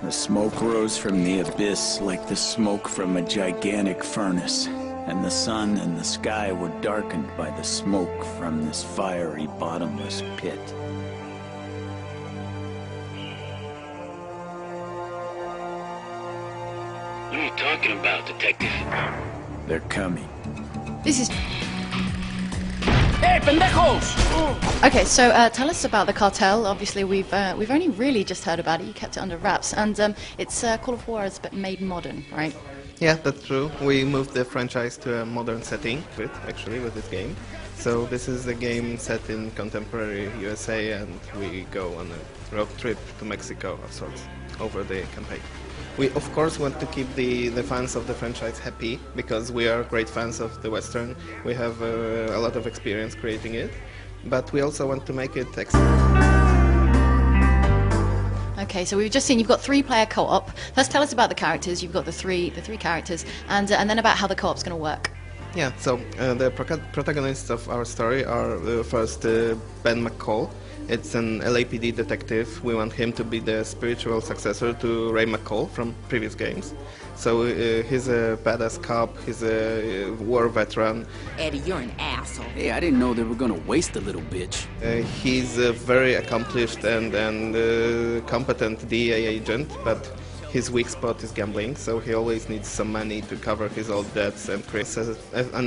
The smoke rose from the abyss like the smoke from a gigantic furnace, and the sun and the sky were darkened by the smoke from this fiery, bottomless pit. What are you talking about, Detective? They're coming. This is... Hey, pendejos! Okay, so tell us about the Cartel. Obviously, we've only really just heard about it. You kept it under wraps, and it's Call of Juarez but made modern, right? Yeah, that's true. We moved the franchise to a modern setting with this game. So this is a game set in contemporary USA, and we go on a road trip to Mexico of sorts over the campaign. We of course want to keep the fans of the franchise happy, because we are great fans of the Western. We have a lot of experience creating it, but we also want to make it Okay, so we've just seen you've got 3-player co-op. First, tell us about the characters. You've got the three characters, and then about how the co-op's going to work. Yeah, so the protagonists of our story are first Ben McCall. It's an LAPD detective. We want him to be the spiritual successor to Ray McCall from previous games. So he's a badass cop, he's a war veteran. Eddie, you're an asshole. Hey, I didn't know they were gonna waste a little bitch. He's a very accomplished and competent DEA agent, but his weak spot is gambling, so he always needs some money to cover his old debts and creates an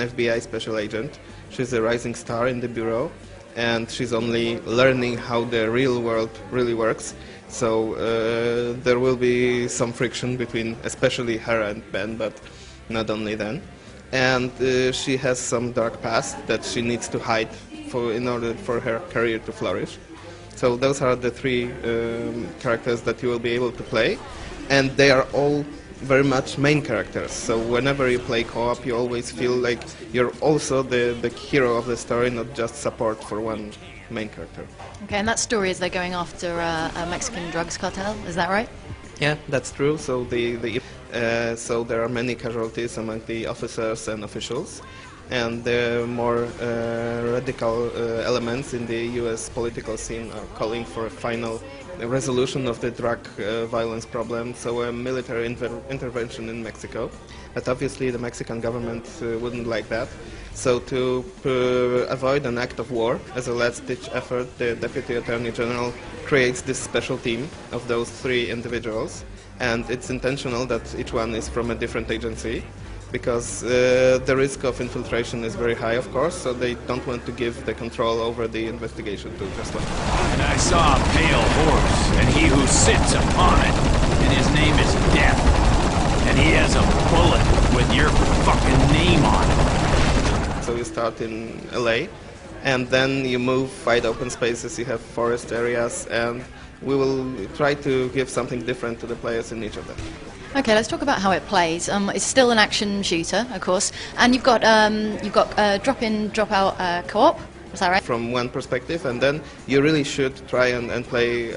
FBI special agent. She's a rising star in the bureau, and she's only learning how the real world really works. So there will be some friction between especially her and Ben, but not only then. And she has some dark past that she needs to hide in order for her career to flourish. So those are the 3 characters that you will be able to play, and they are all very much main characters. So whenever you play co-op, you always feel like you're also the hero of the story, not just support for one main character. Okay, and that story is they're going after a Mexican drugs cartel, is that right? Yeah, that's true. So so there are many casualties among the officers and officials, and the more radical elements in the U.S. political scene are calling for a final resolution of the drug violence problem, so a military intervention in Mexico. But obviously the Mexican government wouldn't like that. So to avoid an act of war, as a last-ditch effort, the Deputy Attorney General creates this special team of those 3 individuals, and it's intentional that each one is from a different agency, because the risk of infiltration is very high, of course, so they don't want to give the control over the investigation to just one. And I saw a pale horse, and he who sits upon it, and his name is Death. And he has a bullet with your fucking name on it. So you start in LA, and then you move wide open spaces, you have forest areas, and we will try to give something different to the players in each of them. Okay, let's talk about how it plays. It's still an action shooter, of course, and you've got drop-in, drop-out co-op. Is that right? From one perspective, and then you really should try and play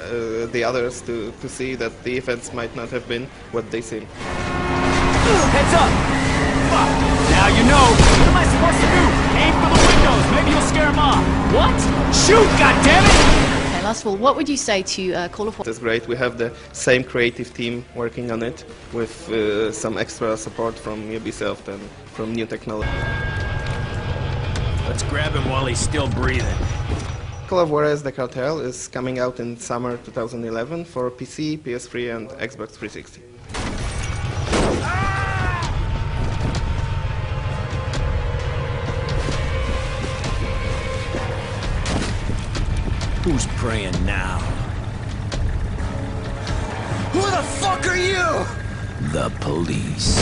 the others to see that the events might not have been what they seem. Heads up! Fuck! Now you know! What am I supposed to do? Aim for the windows! Maybe you'll scare them off! What? Shoot, goddammit! Okay, last of all, what would you say to Call of Juarez? That's great. We have the same creative team working on it, with some extra support from Ubisoft and from new technology. Let's grab him while he's still breathing. Call of Juarez: The Cartel is coming out in summer 2011 for PC, PS3 and Xbox 360. Who's praying now? Who the fuck are you? The police.